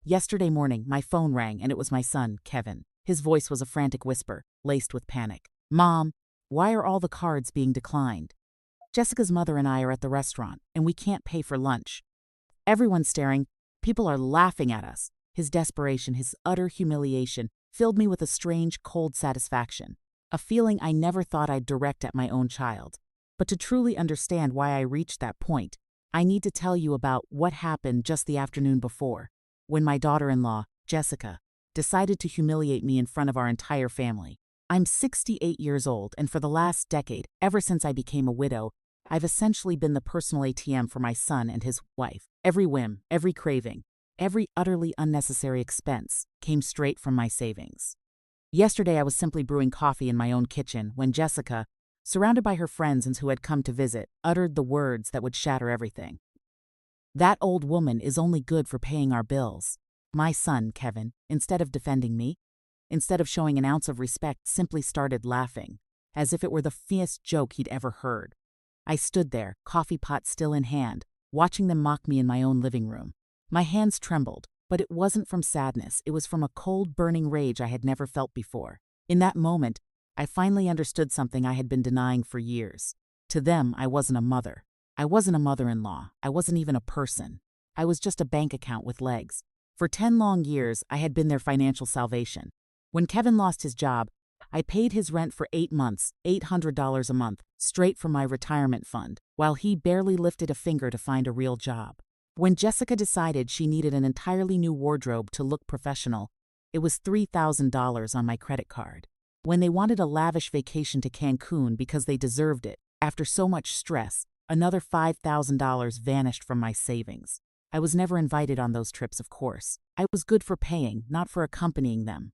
Yesterday morning, my phone rang and it was my son, Kevin. His voice was a frantic whisper, laced with panic. "Mom, why are all the cards being declined? Jessica's mother and I are at the restaurant, and we can't pay for lunch. Everyone's staring. People are laughing at us." His desperation, his utter humiliation, filled me with a strange, cold satisfaction. A feeling I never thought I'd direct at my own child. But to truly understand why I reached that point, I need to tell you about what happened just the afternoon before, when my daughter-in-law, Jessica, decided to humiliate me in front of our entire family. I'm 68 years old, and for the last decade, ever since I became a widow, I've essentially been the personal ATM for my son and his wife. Every whim, every craving, every utterly unnecessary expense came straight from my savings. Yesterday I was simply brewing coffee in my own kitchen when Jessica, surrounded by her friends and who had come to visit, uttered the words that would shatter everything. "That old woman is only good for paying our bills." My son, Kevin, instead of defending me, instead of showing an ounce of respect, simply started laughing, as if it were the funniest joke he'd ever heard. I stood there, coffee pot still in hand, watching them mock me in my own living room. My hands trembled, but it wasn't from sadness, it was from a cold, burning rage I had never felt before. In that moment, I finally understood something I had been denying for years. To them, I wasn't a mother. I wasn't a mother-in-law. I wasn't even a person. I was just a bank account with legs. For 10 long years, I had been their financial salvation. When Kevin lost his job, I paid his rent for 8 months, $800 a month, straight from my retirement fund, while he barely lifted a finger to find a real job. When Jessica decided she needed an entirely new wardrobe to look professional, it was $3,000 on my credit card. When they wanted a lavish vacation to Cancun because they deserved it, after so much stress, another $5,000 vanished from my savings. I was never invited on those trips, of course. I was good for paying, not for accompanying them.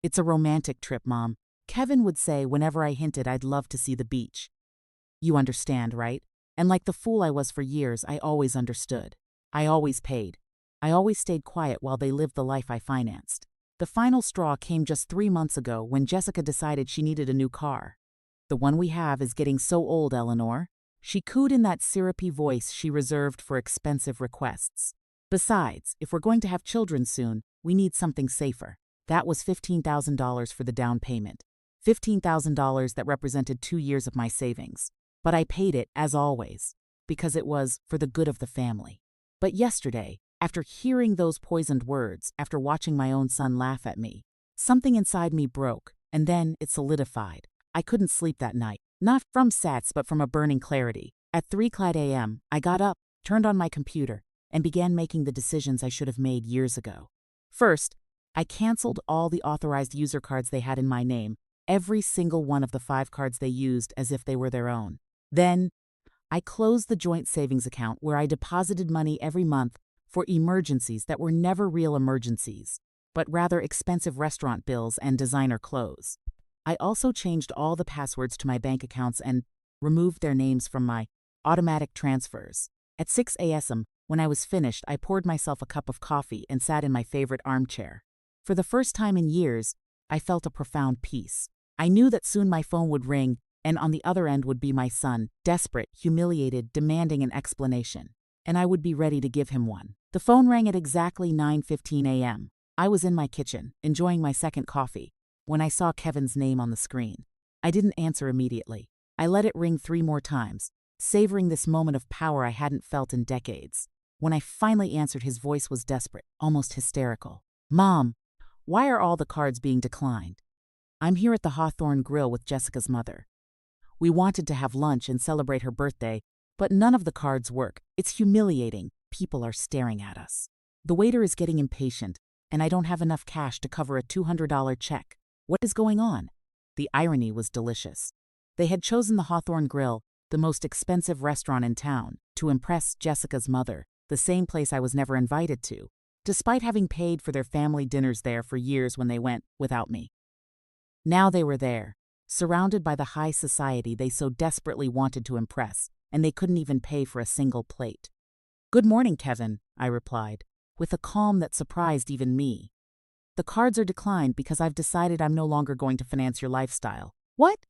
"It's a romantic trip, Mom," Kevin would say whenever I hinted I'd love to see the beach. "You understand, right?" And like the fool I was for years, I always understood. I always paid. I always stayed quiet while they lived the life I financed. The final straw came just 3 months ago when Jessica decided she needed a new car. "The one we have is getting so old, Eleanor," she cooed in that syrupy voice she reserved for expensive requests. "Besides, if we're going to have children soon, we need something safer." That was $15,000 for the down payment. $15,000 that represented 2 years of my savings. But I paid it, as always, because it was for the good of the family. But yesterday, after hearing those poisoned words, after watching my own son laugh at me, something inside me broke, and then it solidified. I couldn't sleep that night, not from sats but from a burning clarity. At 3:00 a.m., I got up, turned on my computer, and began making the decisions I should have made years ago. First, I canceled all the authorized user cards they had in my name, every single one of the 5 cards they used as if they were their own. Then, I closed the joint savings account where I deposited money every month for emergencies that were never real emergencies, but rather expensive restaurant bills and designer clothes. I also changed all the passwords to my bank accounts and removed their names from my automatic transfers. At 6 a.m., when I was finished, I poured myself a cup of coffee and sat in my favorite armchair. For the first time in years, I felt a profound peace. I knew that soon my phone would ring, and on the other end would be my son, desperate, humiliated, demanding an explanation. And I would be ready to give him one. The phone rang at exactly 9:15 a.m. I was in my kitchen, enjoying my second coffee, when I saw Kevin's name on the screen. I didn't answer immediately. I let it ring 3 more times, savoring this moment of power I hadn't felt in decades. When I finally answered, his voice was desperate, almost hysterical. "Mom, why are all the cards being declined? I'm here at the Hawthorne Grill with Jessica's mother. We wanted to have lunch and celebrate her birthday, but none of the cards work. It's humiliating. People are staring at us. The waiter is getting impatient, and I don't have enough cash to cover a $200 check. What is going on?" The irony was delicious. They had chosen the Hawthorne Grill, the most expensive restaurant in town, to impress Jessica's mother, the same place I was never invited to, despite having paid for their family dinners there for years when they went without me. Now they were there, surrounded by the high society they so desperately wanted to impress, and they couldn't even pay for a single plate. "Good morning, Kevin," I replied, with a calm that surprised even me. "The cards are declined because I've decided I'm no longer going to finance your lifestyle." "What?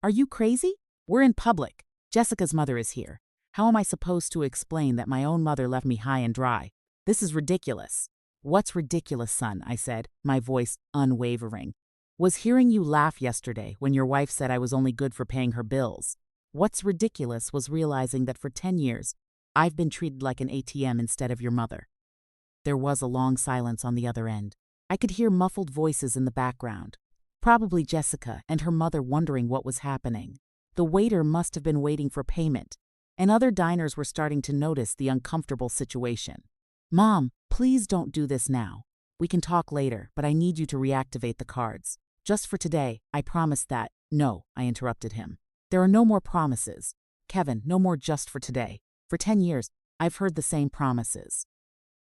Are you crazy? We're in public. Jessica's mother is here. How am I supposed to explain that my own mother left me high and dry? This is ridiculous." What's ridiculous, son? I said, my voice unwavering. Was hearing you laugh yesterday when your wife said I was only good for paying her bills. What's ridiculous was realizing that for 10 years, I've been treated like an ATM instead of your mother. There was a long silence on the other end. I could hear muffled voices in the background. Probably Jessica and her mother wondering what was happening. The waiter must have been waiting for payment, and other diners were starting to notice the uncomfortable situation. Mom, please don't do this now. We can talk later, but I need you to reactivate the cards. Just for today, I promise that. No, I interrupted him. There are no more promises. Kevin, no more just for today. For 10 years, I've heard the same promises.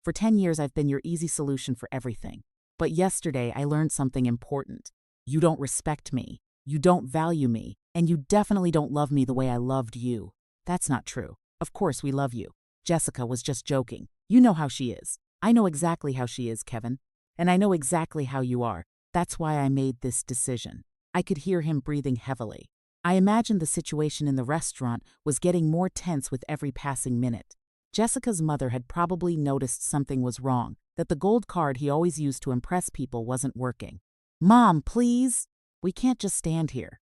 For 10 years, I've been your easy solution for everything. But yesterday, I learned something important. You don't respect me. You don't value me. And you definitely don't love me the way I loved you. That's not true. Of course we love you. Jessica was just joking. You know how she is. I know exactly how she is, Kevin. And I know exactly how you are. That's why I made this decision. I could hear him breathing heavily. I imagined the situation in the restaurant was getting more tense with every passing minute. Jessica's mother had probably noticed something was wrong, that the gold card he always used to impress people wasn't working. Mom, please. We can't just stand here.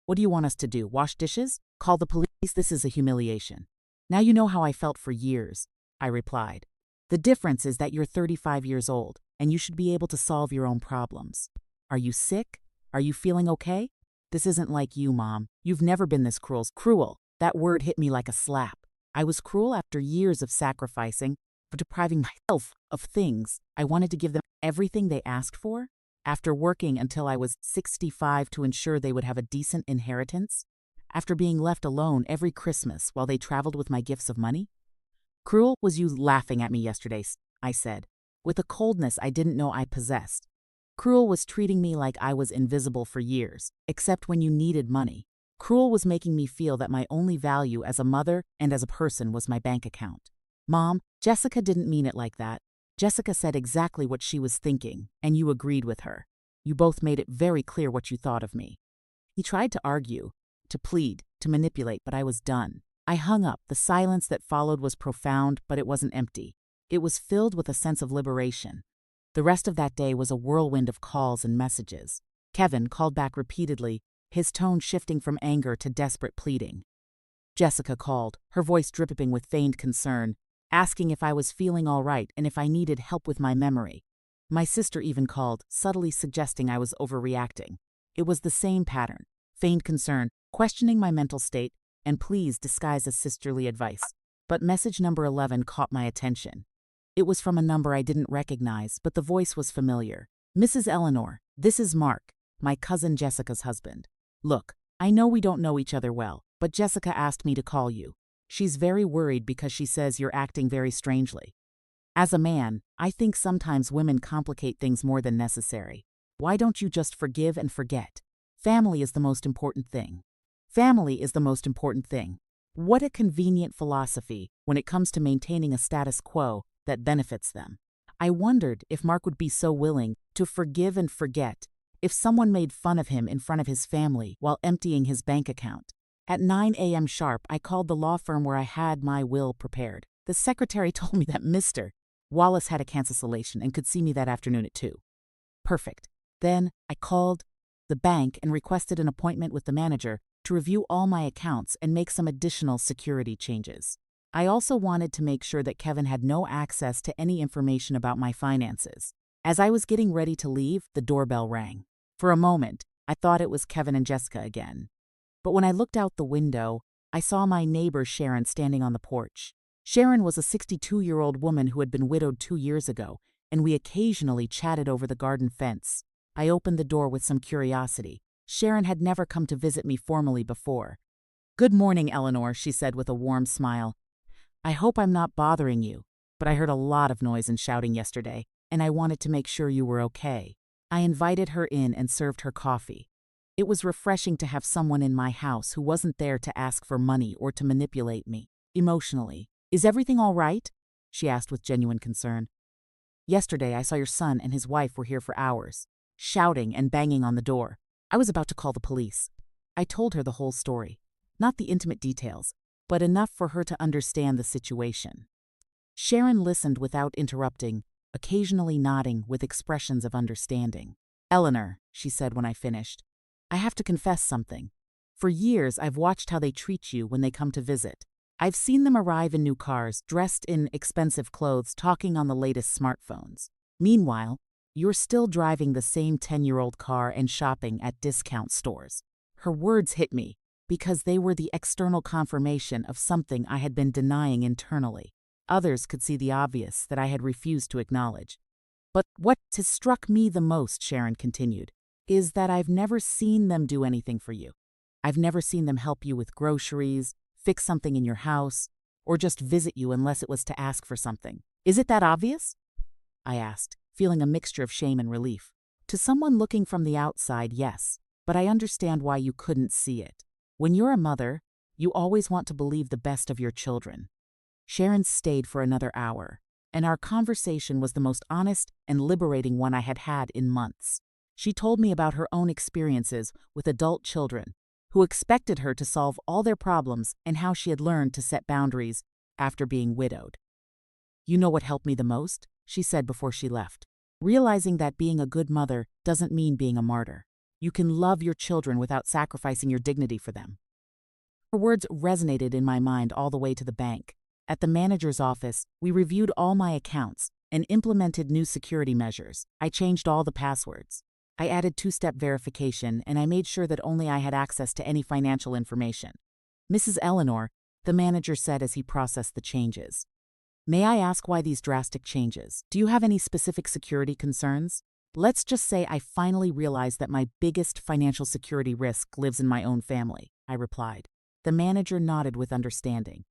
What do you want us to do? Wash dishes? Call the police? This is a humiliation. Now you know how I felt for years, I replied. The difference is that you're 35 years old, and you should be able to solve your own problems. Are you sick? Are you feeling okay? This isn't like you, Mom. You've never been this cruel. Cruel. That word hit me like a slap. I was cruel after years of sacrificing, for depriving myself of things. I wanted to give them everything they asked for. After working until I was 65 to ensure they would have a decent inheritance. After being left alone every Christmas while they traveled with my gifts of money. Cruel was you laughing at me yesterday, I said, with a coldness I didn't know I possessed. Cruel was treating me like I was invisible for years, except when you needed money. Cruel was making me feel that my only value as a mother and as a person was my bank account. Mom, Jessica didn't mean it like that. Jessica said exactly what she was thinking, and you agreed with her. You both made it very clear what you thought of me. He tried to argue, to plead, to manipulate, but I was done. I hung up. The silence that followed was profound, but it wasn't empty. It was filled with a sense of liberation. The rest of that day was a whirlwind of calls and messages. Kevin called back repeatedly, his tone shifting from anger to desperate pleading. Jessica called, her voice dripping with feigned concern, asking if I was feeling all right and if I needed help with my memory. My sister even called, subtly suggesting I was overreacting. It was the same pattern, feigned concern, questioning my mental state, and pleas disguised as sisterly advice. But message number 11 caught my attention. It was from a number I didn't recognize, but the voice was familiar. Mrs. Eleanor, this is Mark, my cousin Jessica's husband. Look, I know we don't know each other well, but Jessica asked me to call you. She's very worried because she says you're acting very strangely. As a man, I think sometimes women complicate things more than necessary. Why don't you just forgive and forget? Family is the most important thing. Family is the most important thing. What a convenient philosophy when it comes to maintaining a status quo that benefits them. I wondered if Mark would be so willing to forgive and forget if someone made fun of him in front of his family while emptying his bank account. At 9 a.m. sharp, I called the law firm where I had my will prepared. The secretary told me that Mr. Wallace had a cancellation and could see me that afternoon at 2. Perfect. Then I called the bank and requested an appointment with the manager to review all my accounts and make some additional security changes. I also wanted to make sure that Kevin had no access to any information about my finances. As I was getting ready to leave, the doorbell rang. For a moment, I thought it was Kevin and Jessica again. But when I looked out the window, I saw my neighbor Sharon standing on the porch. Sharon was a 62-year-old woman who had been widowed 2 years ago, and we occasionally chatted over the garden fence. I opened the door with some curiosity. Sharon had never come to visit me formally before. "Good morning, Eleanor," she said with a warm smile. "I hope I'm not bothering you, but I heard a lot of noise and shouting yesterday, and I wanted to make sure you were okay." I invited her in and served her coffee. It was refreshing to have someone in my house who wasn't there to ask for money or to manipulate me emotionally. "Is everything all right?" she asked with genuine concern. "Yesterday I saw your son and his wife were here for hours, shouting and banging on the door. I was about to call the police." I told her the whole story, not the intimate details, but enough for her to understand the situation. Sharon listened without interrupting, occasionally nodding with expressions of understanding. "Eleanor," she said when I finished, "I have to confess something. For years, I've watched how they treat you when they come to visit. I've seen them arrive in new cars, dressed in expensive clothes, talking on the latest smartphones. Meanwhile, you're still driving the same 10-year-old car and shopping at discount stores." Her words hit me because they were the external confirmation of something I had been denying internally. Others could see the obvious that I had refused to acknowledge. "But what has struck me the most," Sharon continued, "is that I've never seen them do anything for you. I've never seen them help you with groceries, fix something in your house, or just visit you unless it was to ask for something. Is it that obvious?" I asked, feeling a mixture of shame and relief. To someone looking from the outside, yes, but I understand why you couldn't see it. When you're a mother, you always want to believe the best of your children. Sharon stayed for another hour, and our conversation was the most honest and liberating one I had had in months. She told me about her own experiences with adult children who expected her to solve all their problems and how she had learned to set boundaries after being widowed. "You know what helped me the most?" she said before she left. "Realizing that being a good mother doesn't mean being a martyr. You can love your children without sacrificing your dignity for them." Her words resonated in my mind all the way to the bank. At the manager's office, we reviewed all my accounts and implemented new security measures. I changed all the passwords. I added two-step verification, and I made sure that only I had access to any financial information. "Mrs. Eleanor," the manager said as he processed the changes, "may I ask why these drastic changes? Do you have any specific security concerns?" "Let's just say I finally realized that my biggest financial security risk lives in my own family," I replied. The manager nodded with understanding.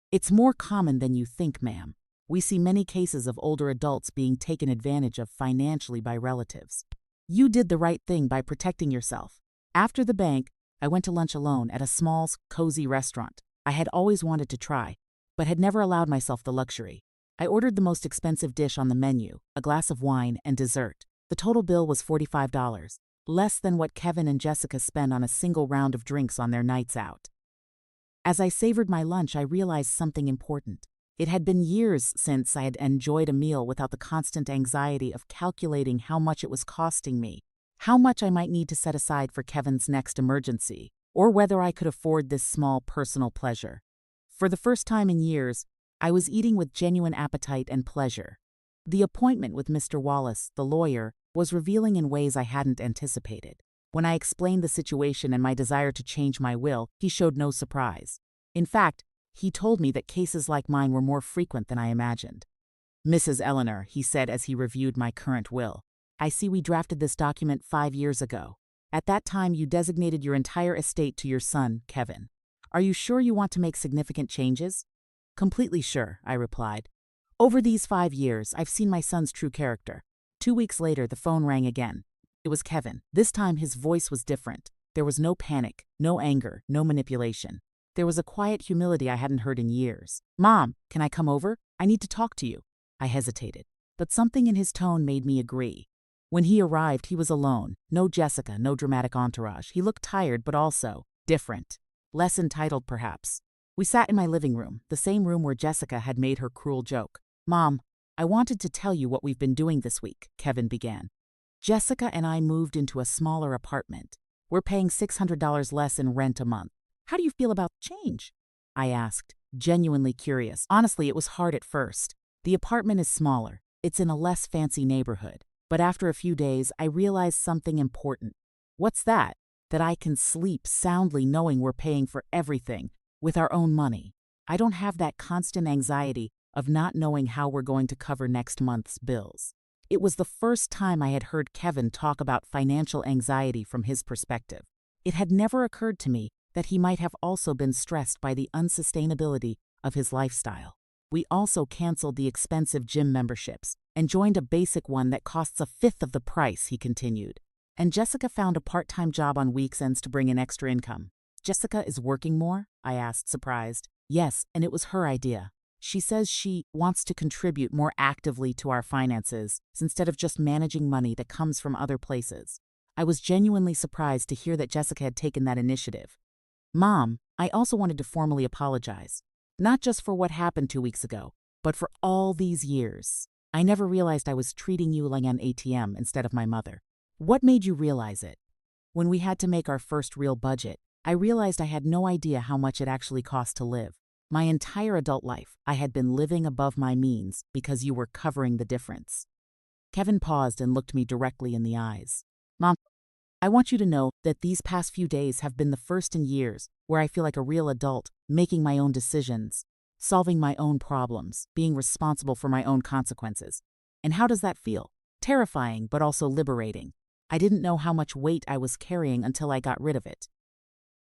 "It's more common than you think, ma'am. We see many cases of older adults being taken advantage of financially by relatives. You did the right thing by protecting yourself." After the bank, I went to lunch alone at a small, cozy restaurant I had always wanted to try, but had never allowed myself the luxury. I ordered the most expensive dish on the menu, a glass of wine and dessert. The total bill was $45, less than what Kevin and Jessica spend on a single round of drinks on their nights out. As I savored my lunch, I realized something important. It had been years since I had enjoyed a meal without the constant anxiety of calculating how much it was costing me, how much I might need to set aside for Kevin's next emergency, or whether I could afford this small personal pleasure. For the first time in years, I was eating with genuine appetite and pleasure. The appointment with Mr. Wallace, the lawyer, was revealing in ways I hadn't anticipated. When I explained the situation and my desire to change my will, he showed no surprise. In fact, he told me that cases like mine were more frequent than I imagined. "Mrs. Eleanor," he said as he reviewed my current will, "I see we drafted this document 5 years ago. At that time, you designated your entire estate to your son, Kevin. Are you sure you want to make significant changes?" "Completely sure," I replied. "Over these 5 years, I've seen my son's true character." 2 weeks later, the phone rang again. It was Kevin. This time, his voice was different. There was no panic, no anger, no manipulation. There was a quiet humility I hadn't heard in years. "Mom, can I come over? I need to talk to you." I hesitated, but something in his tone made me agree. When he arrived, he was alone. No Jessica, no dramatic entourage. He looked tired, but also different. Less entitled, perhaps. We sat in my living room, the same room where Jessica had made her cruel joke. "Mom, I wanted to tell you what we've been doing this week," Kevin began. "Jessica and I moved into a smaller apartment. We're paying $600 less in rent a month. How do you feel about the change?" I asked, genuinely curious. Honestly, it was hard at first. The apartment is smaller. It's in a less fancy neighborhood. But after a few days, I realized something important. "What's that?" "That I can sleep soundly knowing we're paying for everything with our own money. I don't have that constant anxiety of not knowing how we're going to cover next month's bills." It was the first time I had heard Kevin talk about financial anxiety from his perspective. It had never occurred to me that he might have also been stressed by the unsustainability of his lifestyle. We also canceled the expensive gym memberships and joined a basic one that costs 1/5 of the price, he continued. "And Jessica found a part-time job on weekends to bring in extra income." "Jessica is working more?" I asked, surprised. "Yes, and it was her idea. She says she wants to contribute more actively to our finances instead of just managing money that comes from other places." I was genuinely surprised to hear that Jessica had taken that initiative. "Mom, I also wanted to formally apologize. Not just for what happened 2 weeks ago, but for all these years. I never realized I was treating you like an ATM instead of my mother." "What made you realize it?" "When we had to make our first real budget, I realized I had no idea how much it actually cost to live. My entire adult life, I had been living above my means because you were covering the difference." Kevin paused and looked me directly in the eyes. "Mom, I want you to know that these past few days have been the first in years where I feel like a real adult, making my own decisions, solving my own problems, being responsible for my own consequences. And how does that feel? Terrifying, but also liberating. I didn't know how much weight I was carrying until I got rid of it.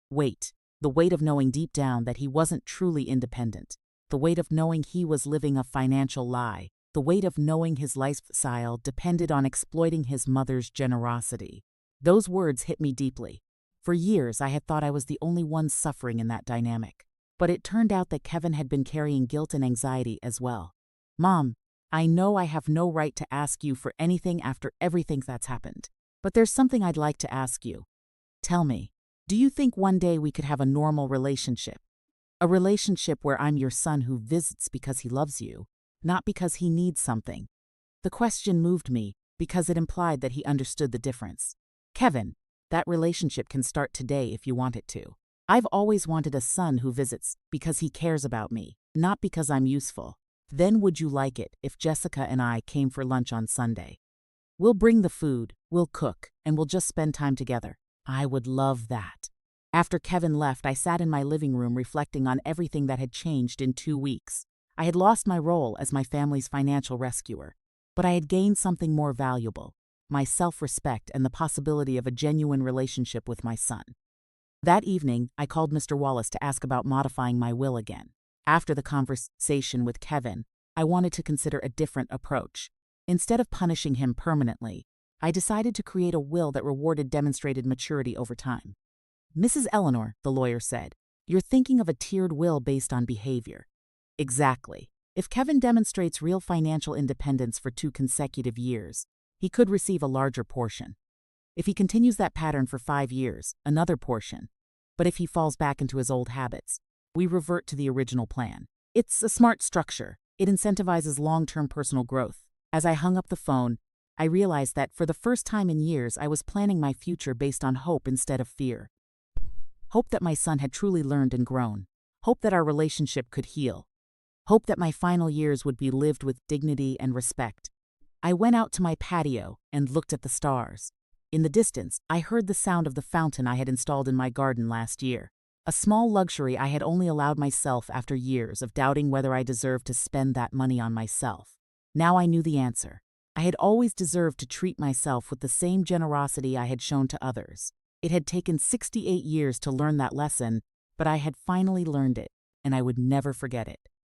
Weight. The weight of knowing deep down that he wasn't truly independent. The weight of knowing he was living a financial lie. The weight of knowing his lifestyle depended on exploiting his mother's generosity. Those words hit me deeply. For years, I had thought I was the only one suffering in that dynamic. But it turned out that Kevin had been carrying guilt and anxiety as well. "Mom, I know I have no right to ask you for anything after everything that's happened. But there's something I'd like to ask you. Tell me, do you think one day we could have a normal relationship? A relationship where I'm your son who visits because he loves you, not because he needs something." The question moved me because it implied that he understood the difference. "Kevin, that relationship can start today if you want it to. I've always wanted a son who visits because he cares about me, not because I'm useful. Then would you like it if Jessica and I came for lunch on Sunday? We'll bring the food, we'll cook, and we'll just spend time together." I would love that. After Kevin left, I sat in my living room reflecting on everything that had changed in 2 weeks. I had lost my role as my family's financial rescuer, but I had gained something more valuable: my self-respect and the possibility of a genuine relationship with my son. That evening, I called Mr. Wallace to ask about modifying my will again. After the conversation with Kevin, I wanted to consider a different approach. Instead of punishing him permanently, I decided to create a will that rewarded demonstrated maturity over time. "Mrs. Eleanor," the lawyer said, "you're thinking of a tiered will based on behavior." Exactly. If Kevin demonstrates real financial independence for 2 consecutive years, he could receive a larger portion. If he continues that pattern for 5 years, another portion. But if he falls back into his old habits, we revert to the original plan. It's a smart structure. It incentivizes long-term personal growth. As I hung up the phone, I realized that for the first time in years, I was planning my future based on hope instead of fear. Hope that my son had truly learned and grown. Hope that our relationship could heal. Hope that my final years would be lived with dignity and respect. I went out to my patio and looked at the stars. In the distance, I heard the sound of the fountain I had installed in my garden last year. A small luxury I had only allowed myself after years of doubting whether I deserved to spend that money on myself. Now I knew the answer. I had always deserved to treat myself with the same generosity I had shown to others. It had taken 68 years to learn that lesson, but I had finally learned it, and I would never forget it.